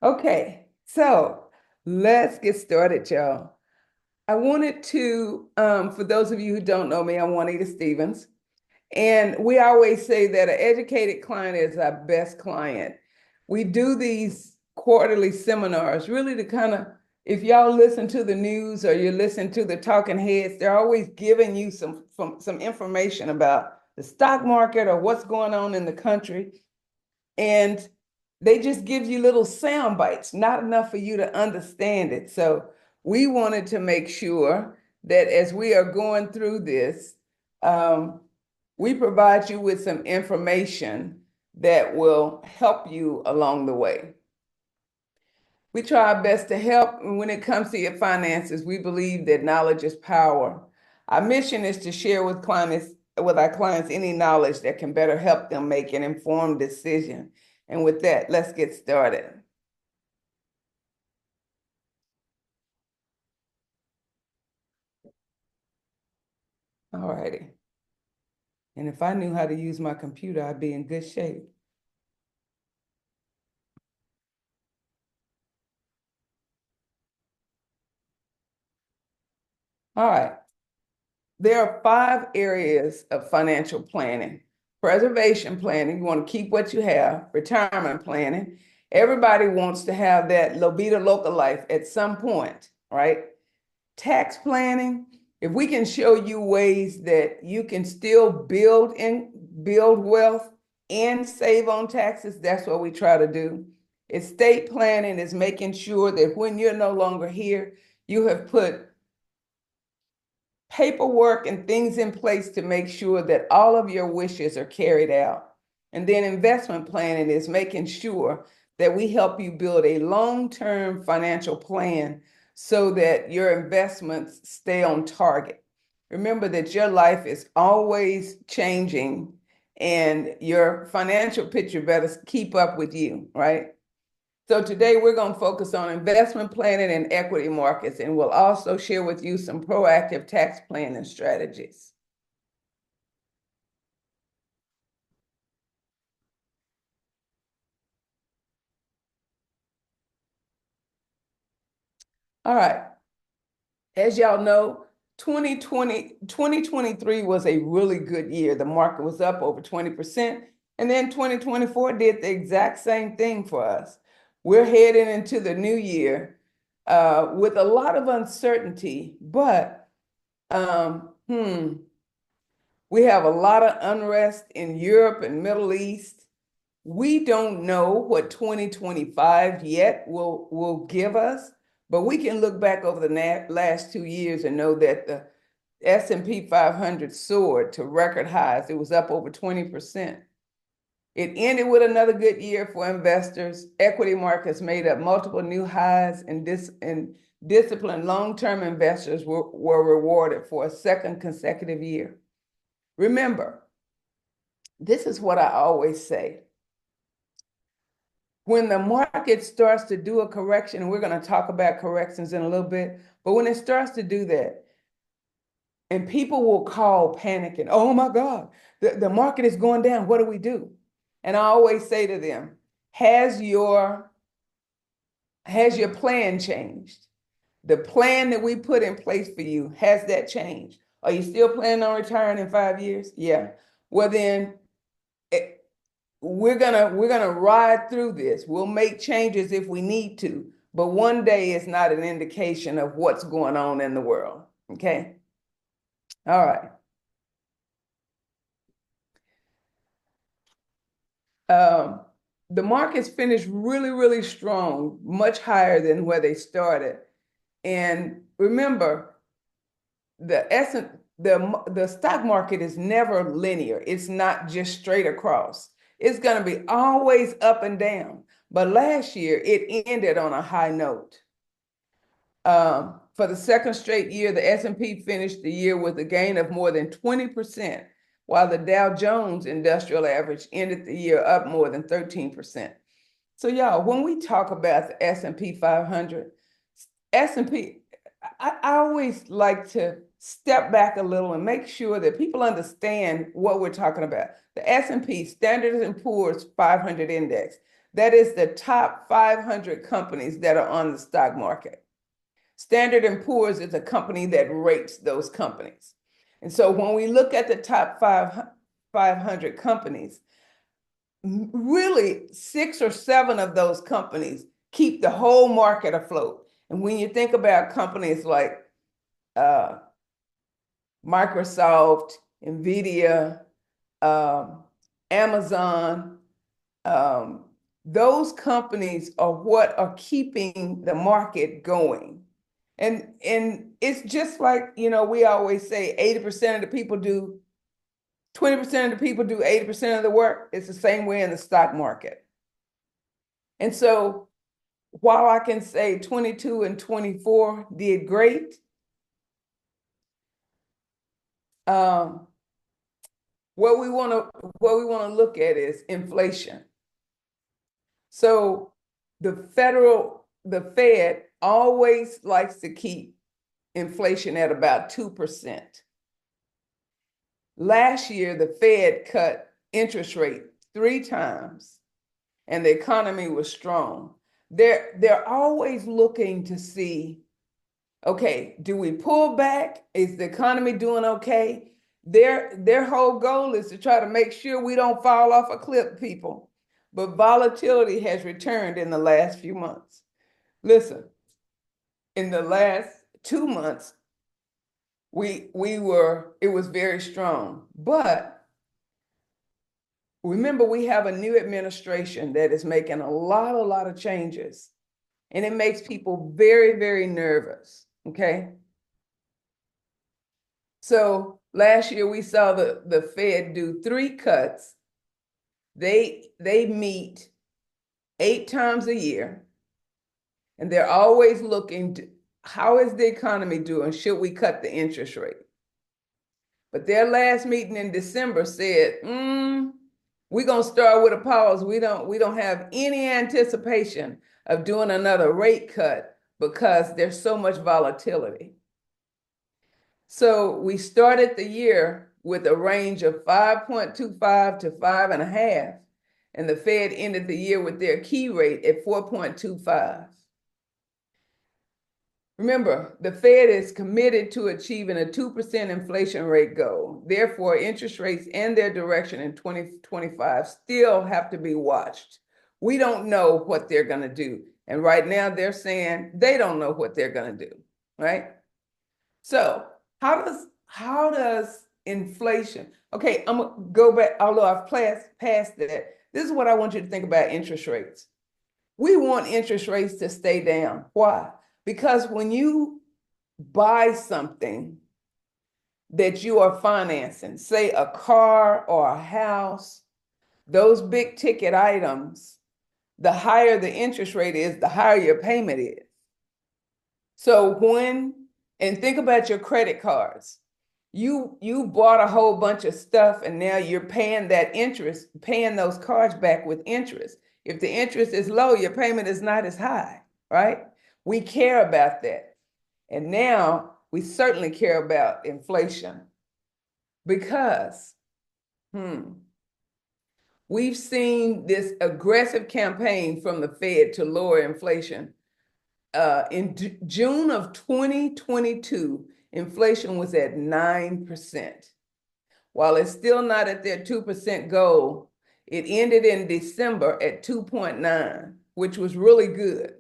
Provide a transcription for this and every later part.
Okay, so let's get started, y'all. I wanted to, for those of you who don't know me, I'm Juanita Stephens. And we always say that an educated client is our best client. We do these quarterly seminars really to kind of, if y'all listen to the news or you listen to the talking heads, they're always giving you some information about the stock market or what's going on in the country. And they just give you little sound bites, not enough for you to understand it. So we wanted to make sure that as we are going through this, um, we provide you with some information that will help you along the way. We try our best to help when it comes to your finances. We believe that knowledge is power. Our mission is to share with our clients any knowledge that can better help them make an informed decision. And with that, let's get started. All righty. And if I knew how to use my computer, I'd be in good shape. All right. There are 5 areas of financial planning. Preservation planning, you want to keep what you have. Retirement planning, everybody wants to have that vida loca life at some point, right? Tax planning, if we can show you ways that you can still build wealth and save on taxes, that's what we try to do. Estate planning is making sure that when you're no longer here, you have put paperwork and things in place to make sure that all of your wishes are carried out. And then investment planning is making sure that we help you build a long-term financial plan so that your investments stay on target. Remember that your life is always changing and your financial picture better keep up with you, right? So today we're going to focus on investment planning and equity markets, and we'll also share with you some proactive tax planning strategies. All right. As y'all know, 2023 was a really good year. The market was up over 20%. And then 2024 did the exact same thing for us. We're heading into the new year with a lot of uncertainty, but we have a lot of unrest in Europe and Middle East. We don't know what 2025 yet will give us, but we can look back over the last 2 years and know that the S&P 500 soared to record highs. It was up over 20%. It ended with another good year for investors. Equity markets made up multiple new highs, and disciplined long-term investors were rewarded for a second consecutive year. Remember, this is what I always say. When the market starts to do a correction, and we're going to talk about corrections in a little bit, but when it starts to do that, and people will call panicking, oh my God, the market is going down. What do we do? And I always say to them, has your plan changed? The plan that we put in place for you, has that changed? Are you still planning on retiring in 5 years? Yeah. Well, then we're gonna ride through this. We'll make changes if we need to, but one day is not an indication of what's going on in the world. Okay. All right. Um, the markets finished really, really strong, much higher than where they started. And remember, the essence, the stock market is never linear. It's not just straight across. It's going to be always up and down. But last year, it ended on a high note. For the second straight year, the S&P finished the year with a gain of more than 20%, while the Dow Jones Industrial Average ended the year up more than 13%. So y'all, when we talk about the S&P 500, S&P, I always like to step back a little and make sure that people understand what we're talking about. The S&P, Standard & Poor's 500 Index, That is the top 500 companies that are on the stock market. Standard & Poor's is a company that rates those companies. And so when we look at the top 500 companies, really 6 or 7 of those companies keep the whole market afloat. And when you think about companies like Microsoft, Nvidia, Amazon, those companies are what are keeping the market going. And it's just like, we always say 80% of the people do 20% of the people do 80% of the work. It's the same way in the stock market. And so while I can say 22 and 24 did great, what we want to look at is inflation. So the Fed always likes to keep inflation at about 2%. Last year, the Fed cut interest rate 3 times, and the economy was strong. They're always looking to see, okay, do we pull back? Is the economy doing okay? Their whole goal is to try to make sure we don't fall off a cliff, people. But volatility has returned in the last few months. Listen, in the last 2 months, it was very strong. But remember, we have a new administration that is making a lot of changes. And it makes people very, very nervous, okay? So last year we saw the Fed do 3 cuts. They meet 8 times a year, and they're always looking to, how is the economy doing? Should we cut the interest rate? But their last meeting in December said, we're gonna start with a pause. We don't have any anticipation of doing another rate cut because there's so much volatility. So we started the year with a range of 5.25 to 5.5, and the Fed ended the year with their key rate at 4.25. Remember, the Fed is committed to achieving a 2% inflation rate goal. Therefore, interest rates and their direction in 2025 still have to be watched. We don't know what they're going to do. And right now they're saying they don't know what they're going to do, right? So how does inflation, okay, I'm going to go back, although I've passed that. This is what I want you to think about interest rates. We want interest rates to stay down. Why? Because when you buy something that you are financing, say a car or a house, those big ticket items, the higher the interest rate is, the higher your payment is. So and think about your credit cards. You bought a whole bunch of stuff and now you're paying that interest, paying those cards back with interest. If the interest is low, your payment is not as high, right? We care about that. And now we certainly care about inflation because we've seen this aggressive campaign from the Fed to lower inflation. In June of 2022, inflation was at 9%. While it's still not at their 2% goal, it ended in December at 2.9, which was really good.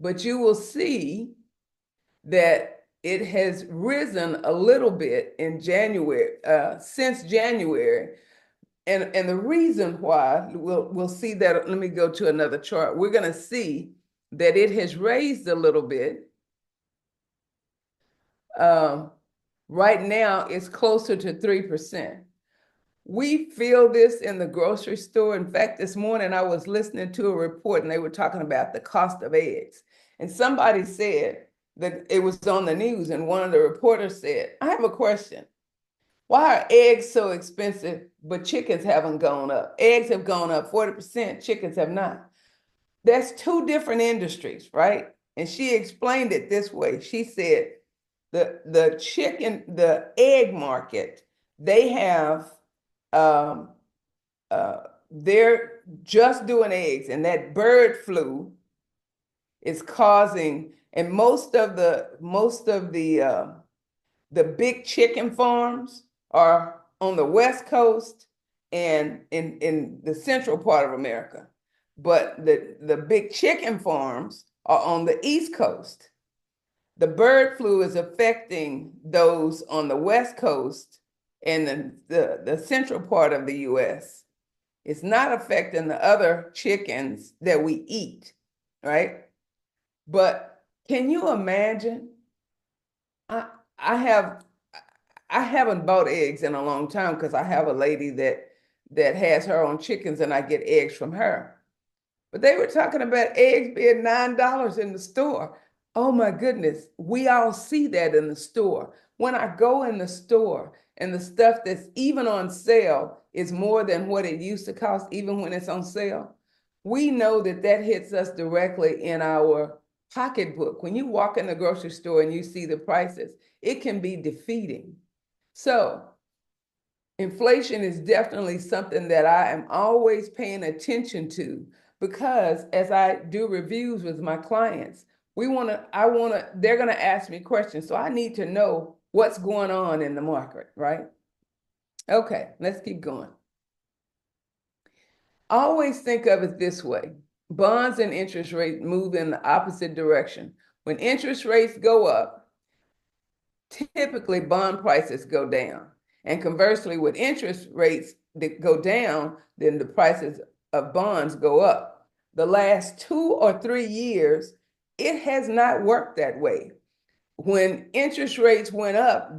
But you will see that it has risen a little bit in January, since January. And the reason why, we'll see that, let me go to another chart. We're going to see that it has raised a little bit. Right now, it's closer to 3%. We feel this in the grocery store. In fact, this morning I was listening to a report and they were talking about the cost of eggs. And somebody said that it was on the news, and one of the reporters said, I have a question. Why are eggs so expensive, but chickens haven't gone up? Eggs have gone up 40%, chickens have not. That's 2 different industries, right? And she explained it this way. She said, the egg market, they have they're just doing eggs, and that bird flu is causing, and most of the big chicken farms are on the West Coast and in the central part of America. But the big chicken farms are on the East Coast. The bird flu is affecting those on the West Coast and the central part of the US. It's not affecting the other chickens that we eat, right? But can you imagine? I I have I haven't bought eggs in a long time because I have a lady that has her own chickens and I get eggs from her. But they were talking about eggs being $9 in the store. Oh my goodness, we all see that in the store. When I go in the store and the stuff that's even on sale is more than what it used to cost, even when it's on sale, we know that that hits us directly in our pocketbook. When you walk in the grocery store and you see the prices, it can be defeating. So inflation is definitely something that I am always paying attention to, because as I do reviews with my clients, they're going to ask me questions. So I need to know what's going on in the market, right? Okay, let's keep going. Always think of it this way. Bonds and interest rates move in the opposite direction. When interest rates go up, typically bond prices go down. And conversely, with interest rates that go down, then the prices of bonds go up. The last 2 or 3 years, it has not worked that way. When interest rates went up,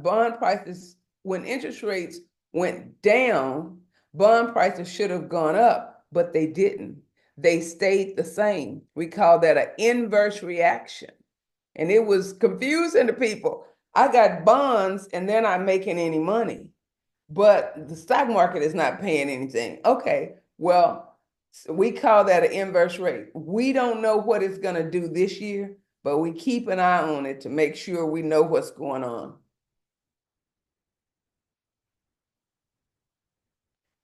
when interest rates went down, bond prices should have gone up, but they didn't. They stayed the same. We call that an inverse reaction. And it was confusing to people. I got bonds and they're not making any money, but the stock market is not paying anything. Okay, well, we call that an inverse rate. We don't know what it's going to do this year, but we keep an eye on it to make sure we know what's going on.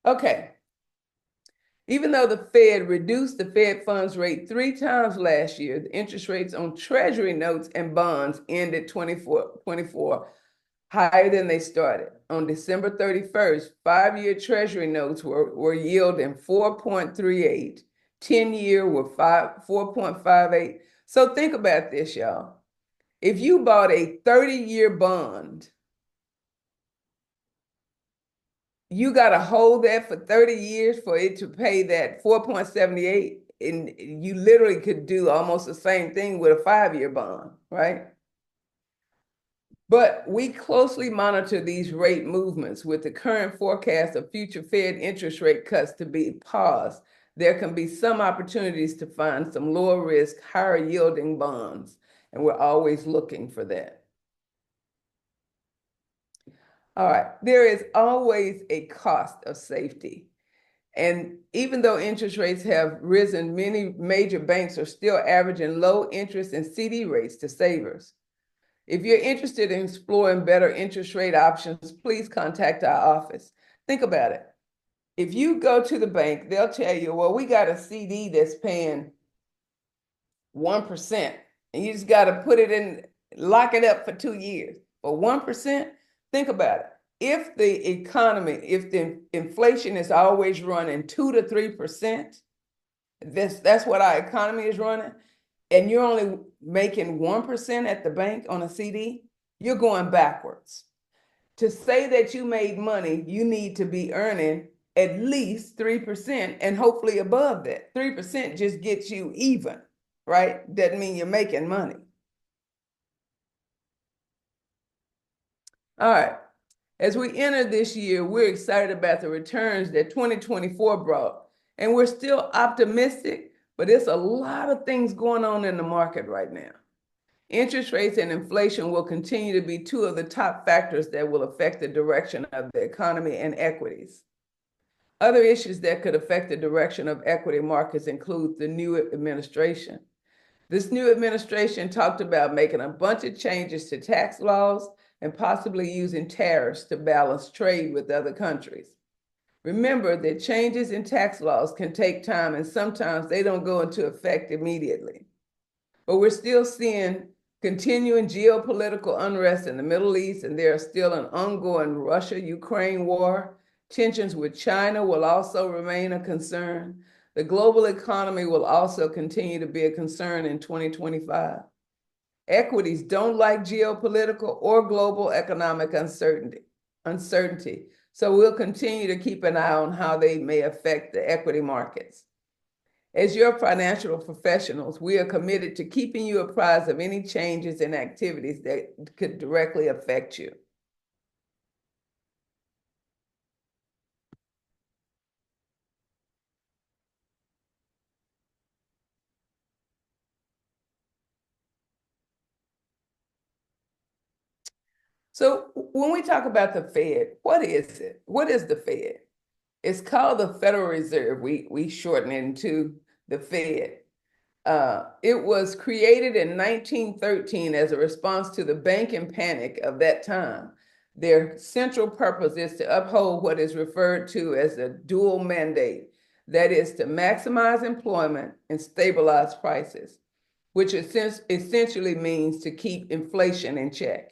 Okay. Even though the Fed reduced the Fed funds rate 3 times last year, the interest rates on Treasury notes and bonds ended 24 higher than they started. On December 31st, 5-year Treasury notes were yielding 4.38, 10-year were 4.58. So think about this, y'all. If you bought a 30-year bond, you got to hold that for 30 years for it to pay that 4.78. And you literally could do almost the same thing with a 5-year bond, right? But we closely monitor these rate movements. With the current forecast of future Fed interest rate cuts to be paused, there can be some opportunities to find some lower risk, higher yielding bonds. And we're always looking for that. All right, there is always a cost of safety. And even though interest rates have risen, many major banks are still averaging low interest and CD rates to savers. If you're interested in exploring better interest rate options, please contact our office. Think about it. If you go to the bank, they'll tell you, well, we got a CD that's paying 1%, and you just got to put it in, lock it up for 2 years. For 1%, think about it. If the inflation is always running 2 to 3%, that's what our economy is running, and you're only making 1% at the bank on a CD, you're going backwards. To say that you made money, you need to be earning at least 3% and hopefully above that. 3% just gets you even, right? Doesn't mean you're making money. All right. As we enter this year, we're excited about the returns that 2024 brought, and we're still optimistic, but there's a lot of things going on in the market right now. Interest rates and inflation will continue to be 2 of the top factors that will affect the direction of the economy and equities. Other issues that could affect the direction of equity markets include the new administration. This new administration talked about making a bunch of changes to tax laws and possibly using tariffs to balance trade with other countries. Remember that changes in tax laws can take time, and sometimes they don't go into effect immediately. But we're still seeing continuing geopolitical unrest in the Middle East, and there is still an ongoing Russia-Ukraine war. Tensions with China will also remain a concern. The global economy will also continue to be a concern in 2025. Equities don't like geopolitical or global economic uncertainty. So we'll continue to keep an eye on how they may affect the equity markets. As your financial professionals, we are committed to keeping you apprised of any changes and activities that could directly affect you. So when we talk about the Fed, what is it? What is the Fed? It's called the Federal Reserve. We shorten it into the Fed. It was created in 1913 as a response to the banking panic of that time. Their central purpose is to uphold what is referred to as a dual mandate, that is to maximize employment and stabilize prices, which essentially means to keep inflation in check.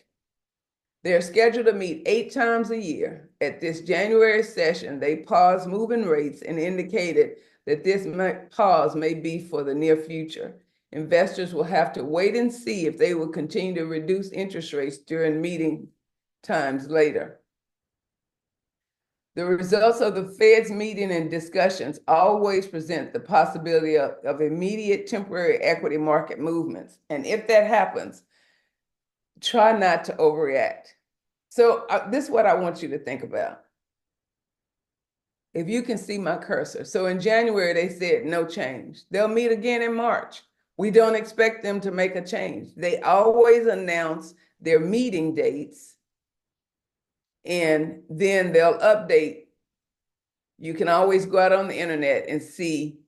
They're scheduled to meet 8 times a year. At this January session, they paused moving rates and indicated that this pause may be for the near future. Investors will have to wait and see if they will continue to reduce interest rates during meeting times later. The results of the Fed's meeting and discussions always present the possibility of immediate temporary equity market movements. And if that happens, try not to overreact. So this is what I want you to think about. If you can see my cursor. So in January, they said no change. They'll meet again in March. We don't expect them to make a change. They always announce their meeting dates, and then they'll update. You can always go out on the internet and see,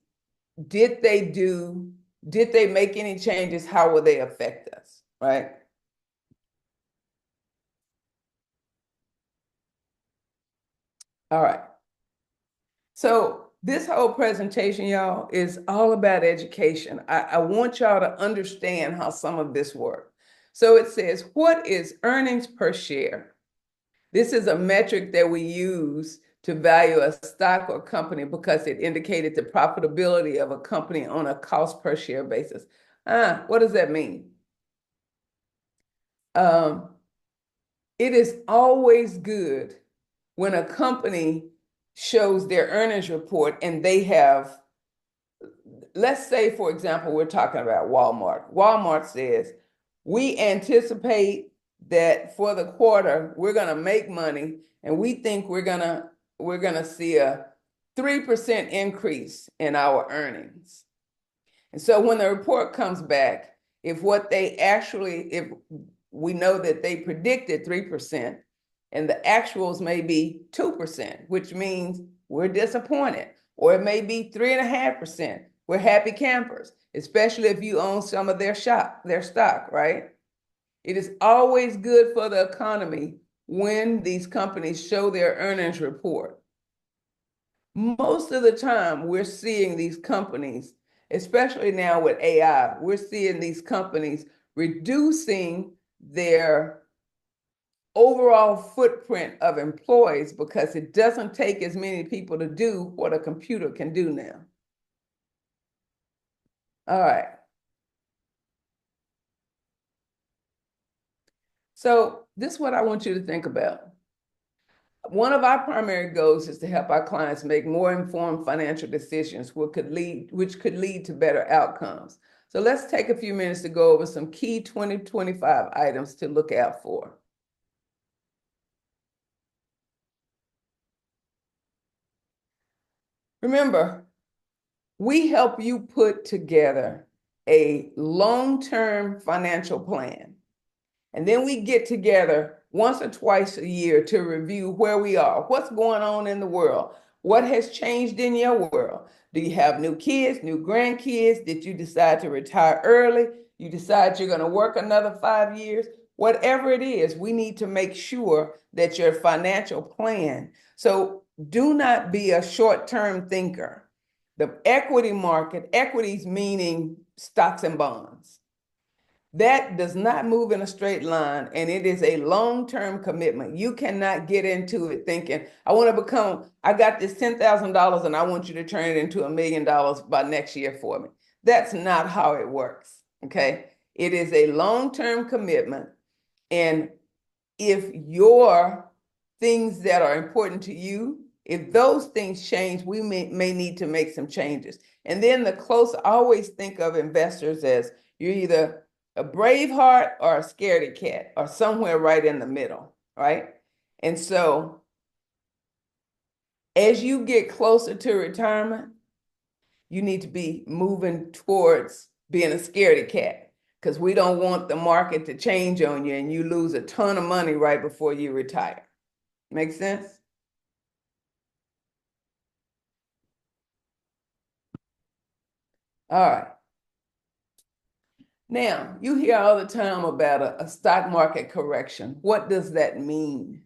did they make any changes? How will they affect us, right? All right. So this whole presentation, y'all, is all about education. I want y'all to understand how some of this works. So it says, what is earnings per share? This is a metric that we use to value a stock or company because it indicated the profitability of a company on a cost per share basis. What does that mean? It is always good when a company shows their earnings report and they have, let's say, for example, we're talking about Walmart. Walmart says, we anticipate that for the quarter, we're going to make money, and we think we're going to see a 3% increase in our earnings. And so when the report comes back, if we know that they predicted 3%, and the actuals may be 2%, which means we're disappointed. Or it may be 3.5%. We're happy campers, especially if you own some of their stock, right? It is always good for the economy when these companies show their earnings report. Most of the time, we're seeing these companies, especially now with AI, we're seeing these companies reducing their overall footprint of employees because it doesn't take as many people to do what a computer can do now. All right. So this is what I want you to think about. One of our primary goals is to help our clients make more informed financial decisions, which could lead to better outcomes. So let's take a few minutes to go over some key 2025 items to look out for. Remember, we help you put together a long-term financial plan. And then we get together once or twice a year to review where we are, what's going on in the world, what has changed in your world. Do you have new kids, new grandkids? Did you decide to retire early? You decide you're going to work another 5 years? Whatever it is, we need to make sure that your financial plan. So do not be a short-term thinker. The equity market, equities meaning stocks and bonds, that does not move in a straight line, and it is a long-term commitment. You cannot get into it thinking, I got this $10,000 and I want you to turn it into $1 million by next year for me. That's not how it works, okay? It is a long-term commitment, and if your things that are important to you, if those things change, we may need to make some changes. And then I always think of investors as you're either a brave heart or a scaredy cat or somewhere right in the middle, right? And so as you get closer to retirement, you need to be moving towards being a scaredy cat, because we don't want the market to change on you and you lose a ton of money right before you retire. Make sense? All right. Now, you hear all the time about a stock market correction. What does that mean?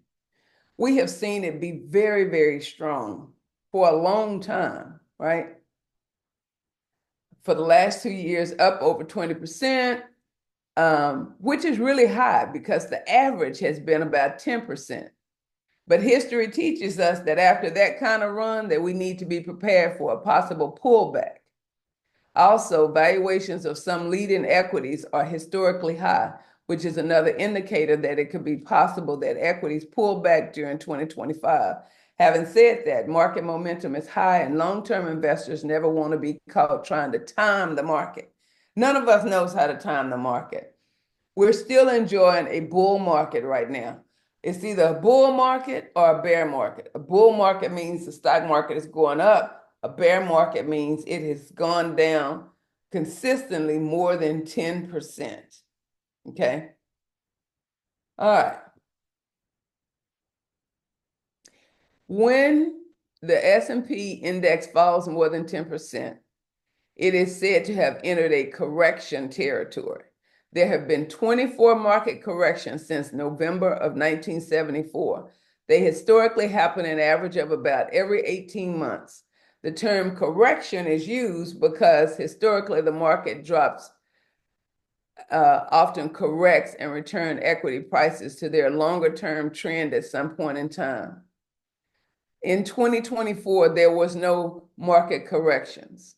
We have seen it be very, very strong for a long time, right? For the last 2 years, up over 20%, which is really high because the average has been about 10%. But history teaches us that after that kind of run, that we need to be prepared for a possible pullback. Also, valuations of some leading equities are historically high, which is another indicator that it could be possible that equities pull back during 2025. Having said that, market momentum is high and long-term investors never want to be caught trying to time the market. None of us knows how to time the market. We're still enjoying a bull market right now. It's either a bull market or a bear market. A bull market means the stock market is going up. A bear market means it has gone down consistently more than 10%. Okay. All right. When the S&P index falls more than 10%, it is said to have entered a correction territory. There have been 24 market corrections since November of 1974. They historically happen an average of about every 18 months. The term correction is used because historically the market drops, often corrects and return equity prices to their longer-term trend at some point in time. In 2024, there was no market corrections.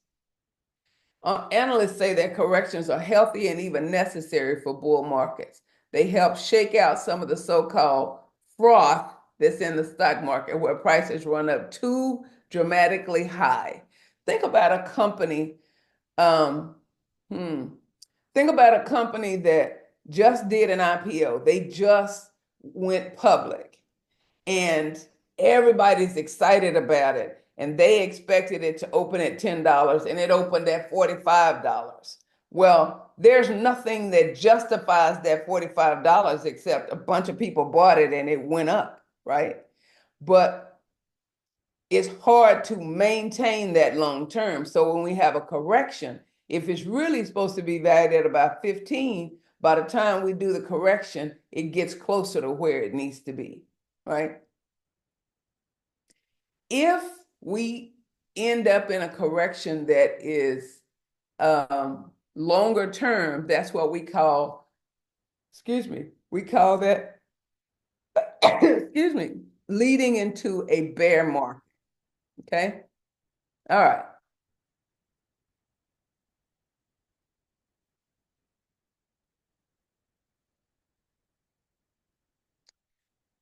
Analysts say that corrections are healthy and even necessary for bull markets. They help shake out some of the so-called froth that's in the stock market where prices run up too dramatically high. Think about a company, think about a company that just did an IPO. They just went public and everybody's excited about it. And they expected it to open at $10 and it opened at $45. Well, there's nothing that justifies that $45 except a bunch of people bought it and it went up, right? But it's hard to maintain that long term. So when we have a correction, if it's really supposed to be valued at about 15, by the time we do the correction, it gets closer to where it needs to be, right? If we end up in a correction that is longer term, that's what we call, we call that, leading into a bear market, okay? All right.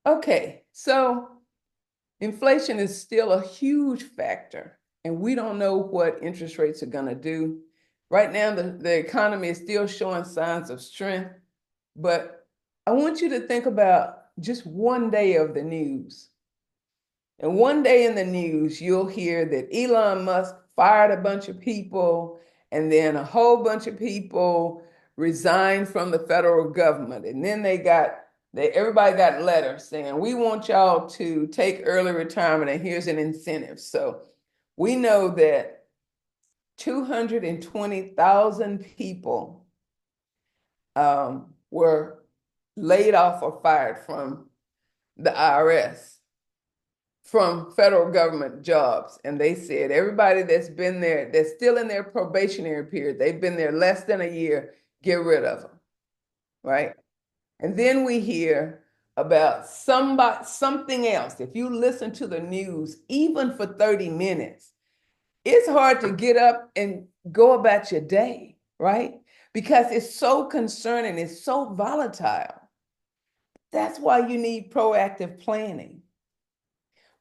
Okay, so inflation is still a huge factor, and we don't know what interest rates are going to do. Right now, the economy is still showing signs of strength, but I want you to think about just one day of the news. And one day in the news, you'll hear that Elon Musk fired a bunch of people, and then a whole bunch of people resigned from the federal government. And then everybody got letters saying, we want y'all to take early retirement, and here's an incentive. So we know that 220,000 people were laid off or fired from the IRS from federal government jobs, and they said everybody that's been there, that's still in their probationary period, they've been there less than a year, get rid of them, right? And then we hear about something else. If you listen to the news, even for 30 minutes, it's hard to get up and go about your day, right? Because it's so concerning, it's so volatile. That's why you need proactive planning.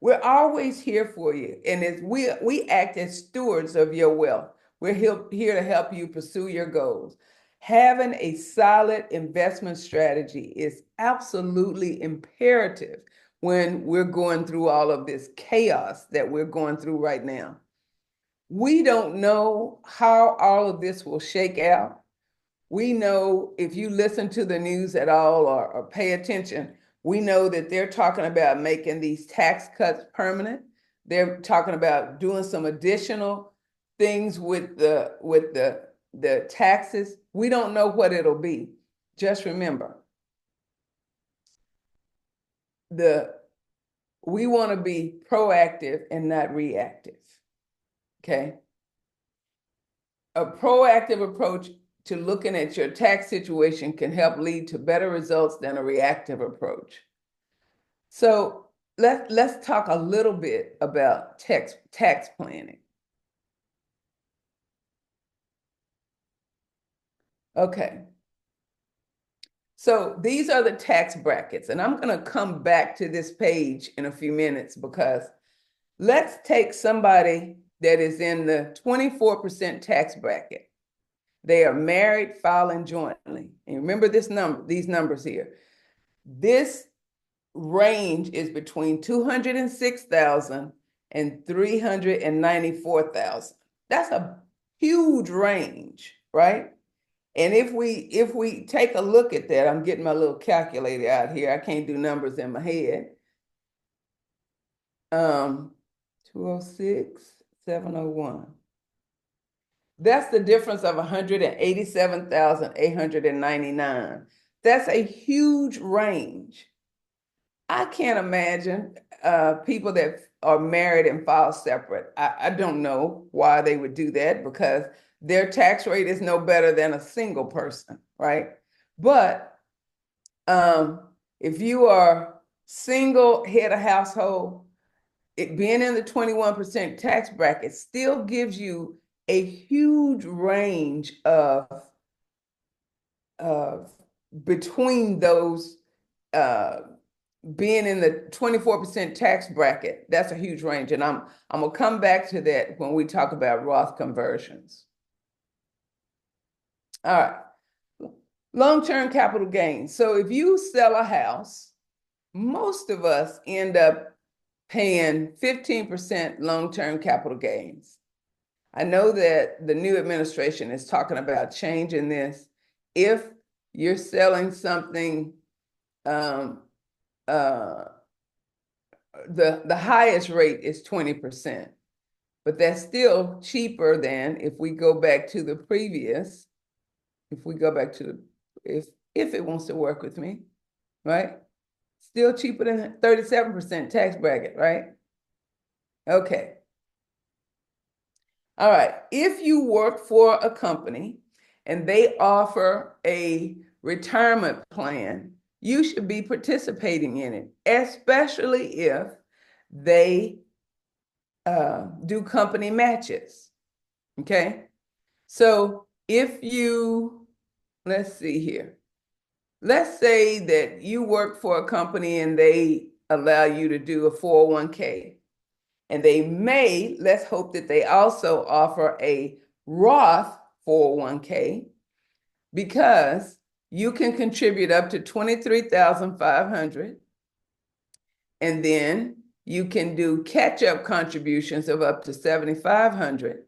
We're always here for you. And as we act as stewards of your wealth. We're here to help you pursue your goals. Having a solid investment strategy is absolutely imperative when we're going through all of this chaos that we're going through right now. We don't know how all of this will shake out. We know, if you listen to the news at all or pay attention, we know that they're talking about making these tax cuts permanent. They're talking about doing some additional things with the taxes. We don't know what it'll be. Just remember, we want to be proactive and not reactive. Okay? A proactive approach to looking at your tax situation can help lead to better results than a reactive approach. So let's talk a little bit about tax planning. Okay. So these are the tax brackets, and I'm going to come back to this page in a few minutes, because let's take somebody that is in the 24% tax bracket. They are married, filing jointly. And remember these numbers here. This range is between 206,000 and 394,000. That's a huge range, right? And if we take a look at that, I'm getting my little calculator out here. I can't do numbers in my head. 206, 701. That's the difference of 187,899. That's a huge range. I can't imagine people that are married and file separate. I don't know why they would do that, because their tax rate is no better than a single person, right? But if you are single, head of household, it being in the 21% tax bracket still gives you a huge range of between those being in the 24% tax bracket. That's a huge range. And I'm gonna come back to that when we talk about Roth conversions. All right. Long-term capital gains. So if you sell a house, most of us end up paying 15% long-term capital gains. I know that the new administration is talking about changing this. If you're selling something, the highest rate is 20%, but that's still cheaper than, if we go back to the previous, if it wants to work with me, right? Still cheaper than 37% tax bracket, right? Okay. All right. If you work for a company and they offer a retirement plan, you should be participating in it, especially if they do company matches. Okay. So if you, let's see here. Let's say that you work for a company and they allow you to do a 401k. And they may, let's hope that they also offer a Roth 401k, because you can contribute up to $23,500, and then you can do catch-up contributions of up to $7,500.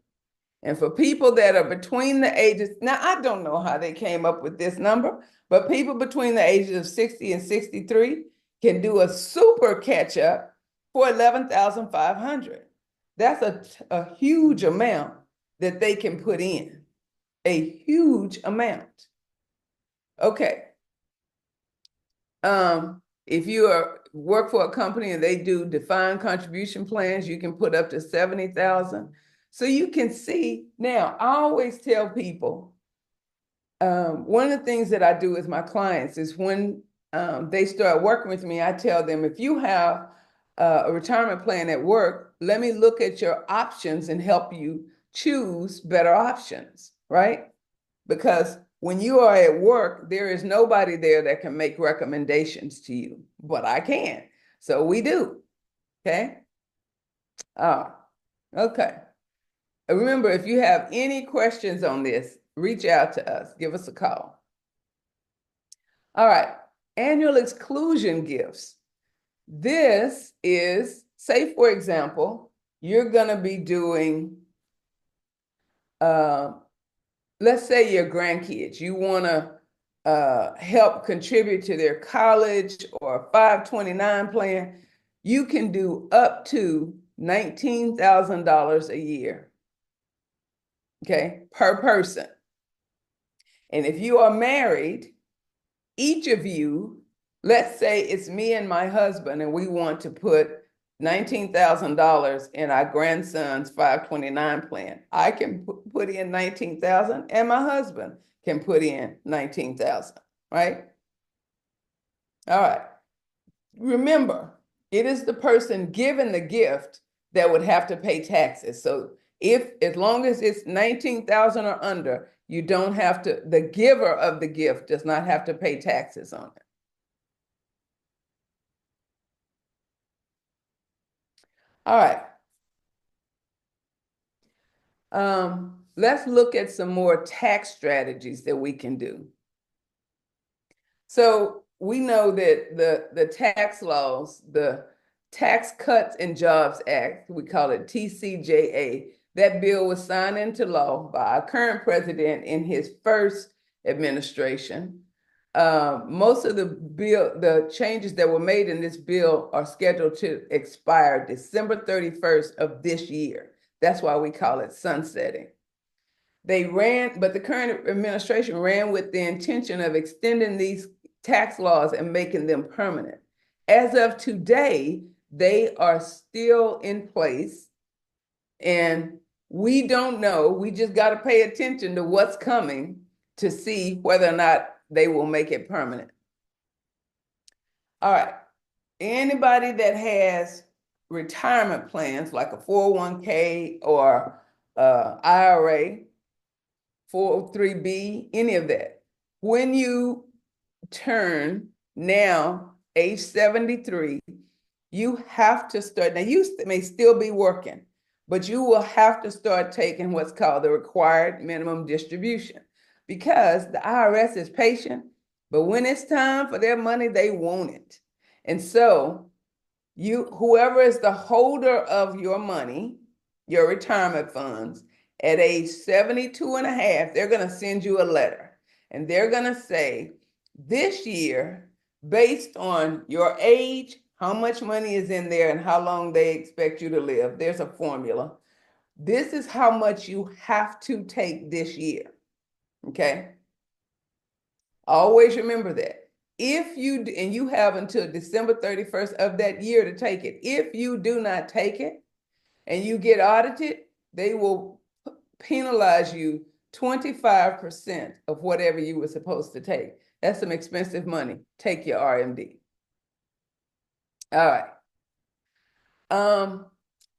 And for people that are between the ages, now I don't know how they came up with this number, but people between the ages of 60 and 63 can do a super catch-up for 11,500. That's a huge amount that they can put in, a huge amount. Okay. If you are work for a company and they do defined contribution plans, you can put up to 70,000. So you can see now, I always tell people, one of the things that I do with my clients is when they start working with me, I tell them, if you have a retirement plan at work, let me look at your options and help you choose better options, right? Because when you are at work, there is nobody there that can make recommendations to you, but I can. So we do. Okay. Okay. Remember, if you have any questions on this, reach out to us. Give us a call. All right. Annual exclusion gifts. This is, say, for example, you're going to be doing, let's say your grandkids, you want to help contribute to their college or 529 plan, you can do up to $19,000 a year, okay, per person. And if you are married, each of you, let's say it's me and my husband, and we want to put $19,000 in our grandson's 529 plan. I can put in 19,000 and my husband can put in 19,000, right? All right. Remember, it is the person given the gift that would have to pay taxes. So as long as it's 19,000 or under, you don't have to, the giver of the gift does not have to pay taxes on it. All right. Let's look at some more tax strategies that we can do. So we know that the tax laws, the Tax Cuts and Jobs Act, we call it TCJA, that bill was signed into law by our current president in his first administration. Most of the changes that were made in this bill are scheduled to expire December 31st of this year. That's why we call it sunsetting. But the current administration ran with the intention of extending these tax laws and making them permanent. As of today, they are still in place, and we don't know. We just got to pay attention to what's coming to see whether or not they will make it permanent. All right. Anybody that has retirement plans like a 401k or IRA, 403b, any of that, when you turn now age 73, you have to start. Now, you may still be working, but you will have to start taking what's called the required minimum distribution, because the IRS is patient, but when it's time for their money, they want it. And so whoever is the holder of your money, your retirement funds, at age 72 and a half, they're going to send you a letter, and they're going to say, this year, based on your age, how much money is in there, and how long they expect you to live. There's a formula. This is how much you have to take this year, okay? Always remember that. If you, and you have until December 31st of that year to take it. If you do not take it and you get audited, they will penalize you 25% of whatever you were supposed to take. That's some expensive money. Take your RMD. All right.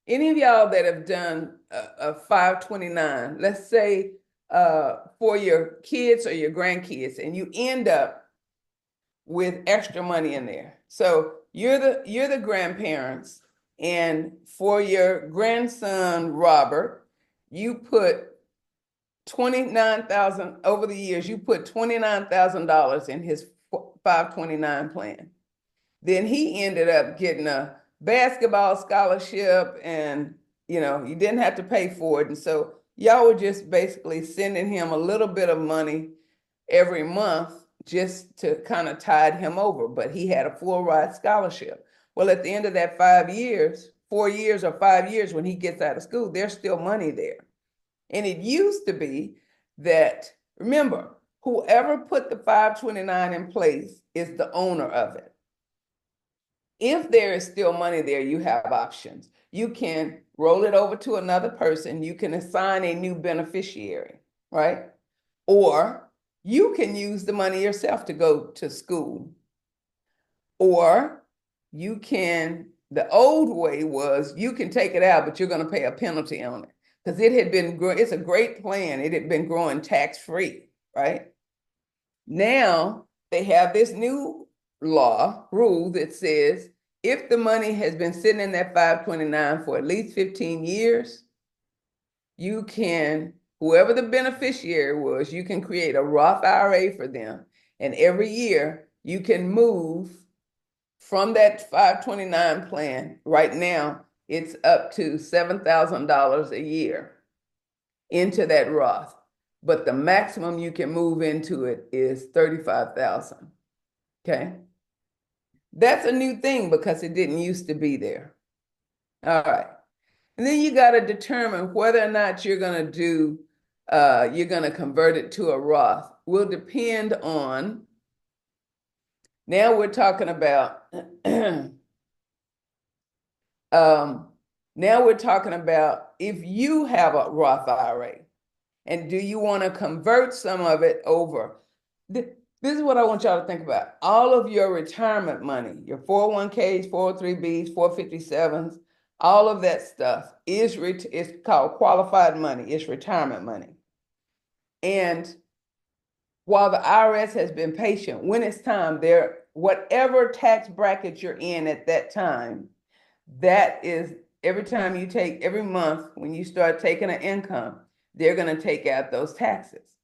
Any of y'all that have done a 529, let's say for your kids or your grandkids, and you end up with extra money in there. So you're the grandparents, and for your grandson Robert, you put 29,000 over the years. You put $29,000 in his 529 plan. Then he ended up getting a basketball scholarship, and you didn't have to pay for it. And so y'all were just basically sending him a little bit of money every month just to kind of tide him over. But he had a full ride scholarship. Well, at the end of that 5 years, 4 years or 5 years, when he gets out of school, there's still money there. And it used to be that, remember, whoever put the 529 in place is the owner of it. If there is still money there, you have options. You can roll it over to another person. You can assign a new beneficiary, right? Or you can use the money yourself to go to school. Or you can, the old way was you can take it out, but you're going to pay a penalty on it because it had been, it's a great plan. It had been growing tax-free, right? Now they have this new rule that says if the money has been sitting in that 529 for at least 15 years, you can, whoever the beneficiary was, you can create a Roth IRA for them. And every year you can move from that 529 plan. Right now, it's up to $7,000 a year into that Roth. But the maximum you can move into it is 35,000. Okay. That's a new thing because it didn't used to be there. All right. And then you got to determine whether or not you're going to do, you're going to convert it to a Roth. Will depend on, now we're talking about, now we're talking about if you have a Roth IRA and do you want to convert some of it over? This is what I want y'all to think about. All of your retirement money, your 401ks, 403bs, 457s, all of that stuff is called qualified money. It's retirement money. And while the IRS has been patient, when it's time, whatever tax bracket you're in at that time, that is every time you take, every month when you start taking an income, they're going to take out those taxes.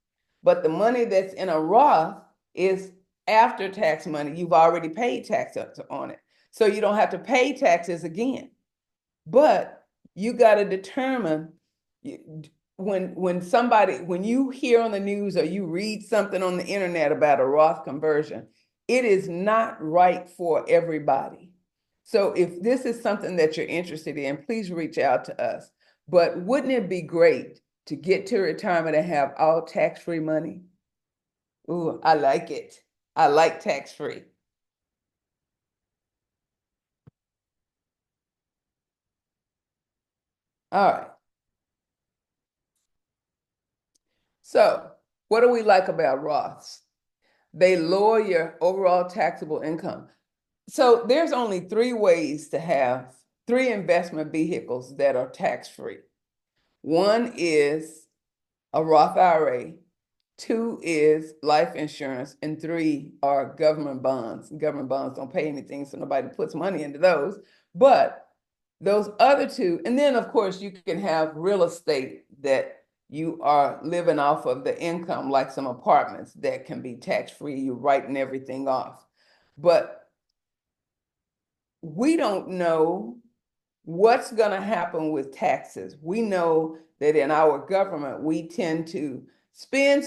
But the money that's in a Roth is after tax money. You've already paid tax on it. So you don't have to pay taxes again. But you got to determine when you hear on the news or you read something on the internet about a Roth conversion, it is not right for everybody. So if this is something that you're interested in, please reach out to us. But wouldn't it be great to get to retirement and have all tax-free money? Ooh, I like it. I like tax-free. All right. So what do we like about Roths? They lower your overall taxable income. So there's only three ways to have three investment vehicles that are tax-free. One is a Roth IRA, two is life insurance, and three are government bonds. Government bonds don't pay anything, so nobody puts money into those. But those other two, and then of course you can have real estate that you are living off of the income, like some apartments that can be tax-free. You're writing everything off. But we don't know what's going to happen with taxes. We know that in our government, we tend to spend,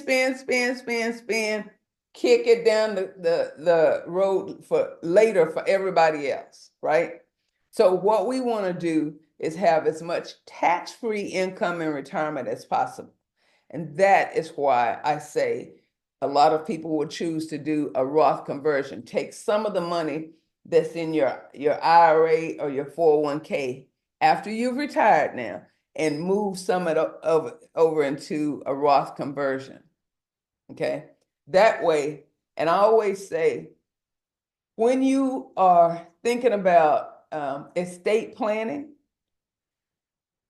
kick it down the road for later for everybody else, right? So what we want to do is have as much tax-free income in retirement as possible. And that is why I say a lot of people will choose to do a Roth conversion. Take some of the money that's in your IRA or your 401k after you've retired now and move some of it over into a Roth conversion. Okay. That way, and I always say, when you are thinking about estate planning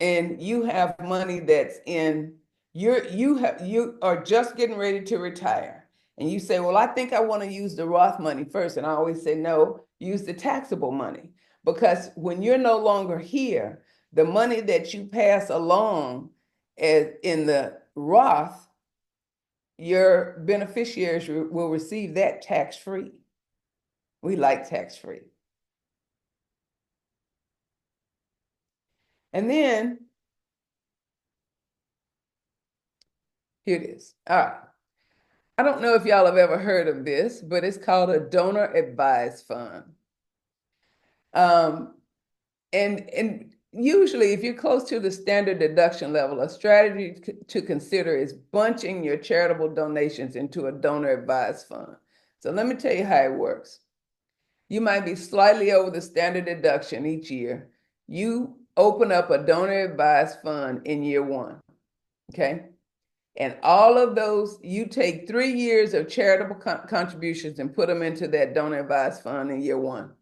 and you have money that's in, you are just getting ready to retire. And you say, well, I think I want to use the Roth money first. And I always say, no, use the taxable money. Because when you're no longer here, the money that you pass along in the Roth, your beneficiaries will receive that tax-free. We like tax-free. And then, here it is. All right. I don't know if y'all have ever heard of this, but it's called a donor advised fund. And usually if you're close to the standard deduction level, a strategy to consider is bunching your charitable donations into a donor advised fund. So let me tell you how it works. You might be slightly over the standard deduction each year. You open up a donor advised fund in year one, okay? And all of those, you take 3 years of charitable contributions and put them into that donor advised fund in year one.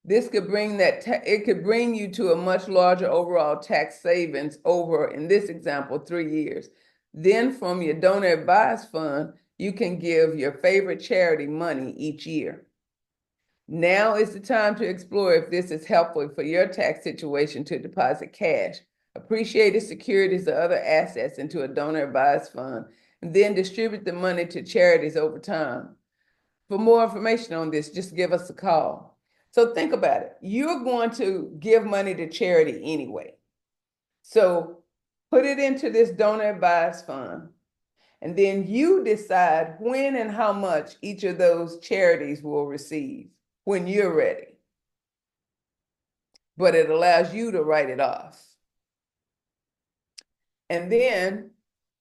This could bring it could bring you to a much larger overall tax savings over, in this example, 3 years. Then from your donor advised fund, you can give your favorite charity money each year. Now is the time to explore if this is helpful for your tax situation to deposit cash, appreciated securities or other assets into a donor advised fund, and then distribute the money to charities over time. For more information on this, just give us a call. So think about it. You're going to give money to charity anyway. So put it into this donor advised fund, and then you decide when and how much each of those charities will receive when you're ready. But it allows you to write it off. And then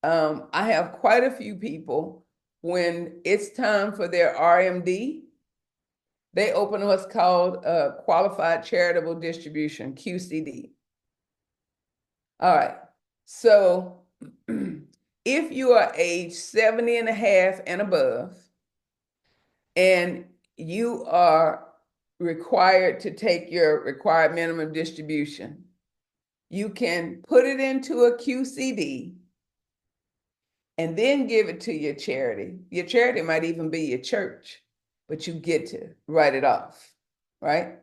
I have quite a few people, when it's time for their RMD, they open what's called a qualified charitable distribution, QCD. All right. So if you are age 70 and a half and above, and you are required to take your required minimum distribution, you can put it into a QCD and then give it to your charity. Your charity might even be your church, but you get to write it off, right?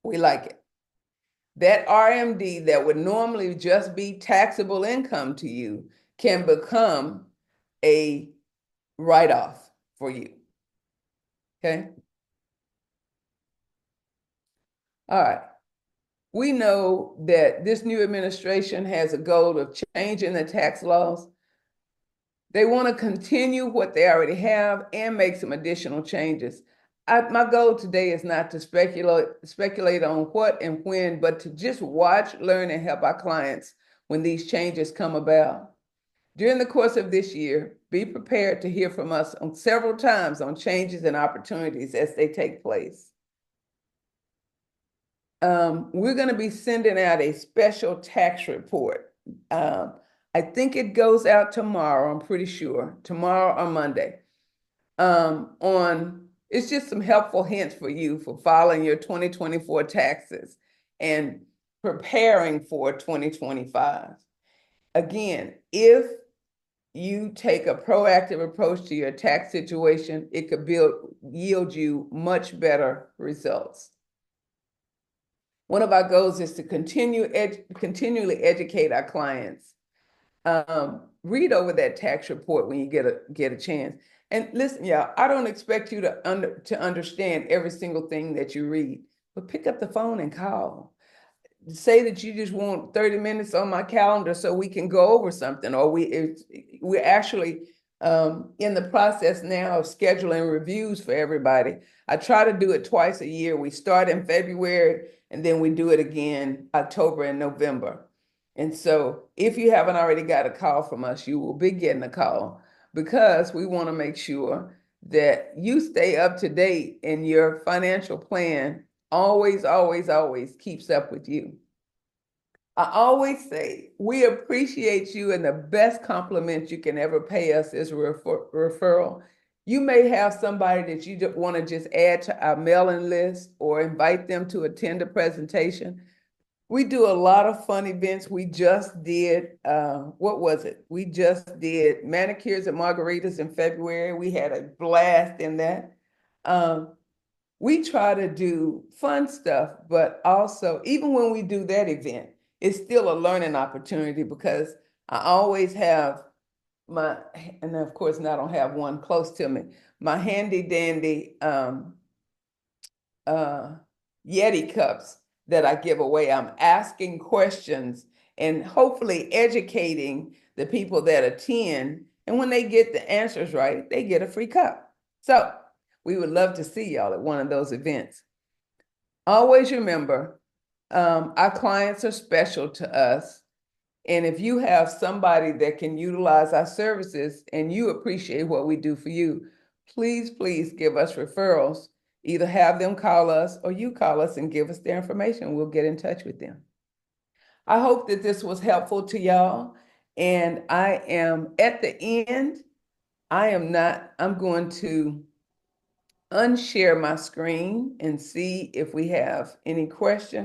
We like it. That RMD that would normally just be taxable income to you can become a write-off for you, okay? All right. We know that this new administration has a goal of changing the tax laws. They want to continue what they already have and make some additional changes. My goal today is not to speculate on what and when, but to just watch, learn, and help our clients when these changes come about. During the course of this year, be prepared to hear from us on several times on changes and opportunities as they take place. We're going to be sending out a special tax report. I think it goes out tomorrow, I'm pretty sure, tomorrow or Monday. It's just some helpful hints for you for filing your 2024 taxes and preparing for 2025. Again, if you take a proactive approach to your tax situation, it could yield you much better results. One of our goals is to continually educate our clients. Read over that tax report when you get a chance. And listen, y'all, I don't expect you to understand every single thing that you read, but pick up the phone and call. Say that you just want 30 minutes on my calendar so we can go over something, or we're actually in the process now of scheduling reviews for everybody. I try to do it twice a year. We start in February, and then we do it again October and November. And so if you haven't already got a call from us, you will be getting a call, because we want to make sure that you stay up to date and your financial plan always, always, always keeps up with you. I always say we appreciate you, and the best compliment you can ever pay us is a referral. You may have somebody that you want to just add to our mailing list or invite them to attend a presentation. We do a lot of fun events. We just did, what was it? We just did manicures and margaritas in February. We had a blast in that. We try to do fun stuff, but also, even when we do that event, it's still a learning opportunity, because I always have and of course, now I don't have one close to me, my handy dandy Yeti cups that I give away. I'm asking questions and hopefully educating the people that attend. And when they get the answers right, they get a free cup. So we would love to see y'all at one of those events. Always remember, our clients are special to us. And if you have somebody that can utilize our services and you appreciate what we do for you, please give us referrals. Either have them call us or you call us and give us their information. We'll get in touch with them. I hope that this was helpful to y'all. And I am at the end. I'm going to unshare my screen and see if we have any questions.